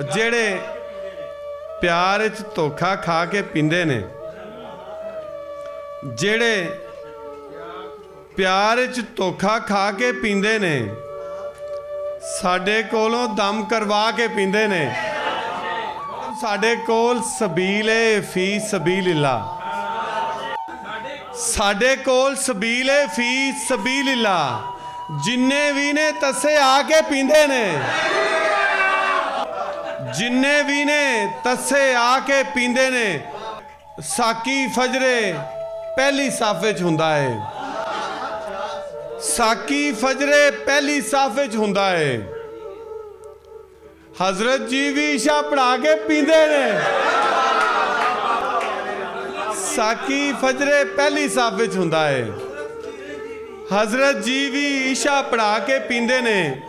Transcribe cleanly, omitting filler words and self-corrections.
जेड़े प्यार च धोखा खा के पींदे ने, जेड़े प्यार च धोखा खा के पींदे ने, साडे कोलों दम करवा के पींदे ने। साडे कोल सबील है फी सबीलिल्लाह, साडे कोल सबील है फी सबीलिल्लाह। जिन्ने भी ने तसे आके पींदे ने, जिन्ने भी ने तसे आके पींदे ने। साकी फजरे पहली साफे च हुंदा है, साकी फजरे पहली साफे च हुंदा है। हजरत जी भी इशा पढ़ा के पींदे ने, साकी फजरे पहली साफे च हुंदा है। हजरत जी भी इशा पढ़ा के पींदे ने।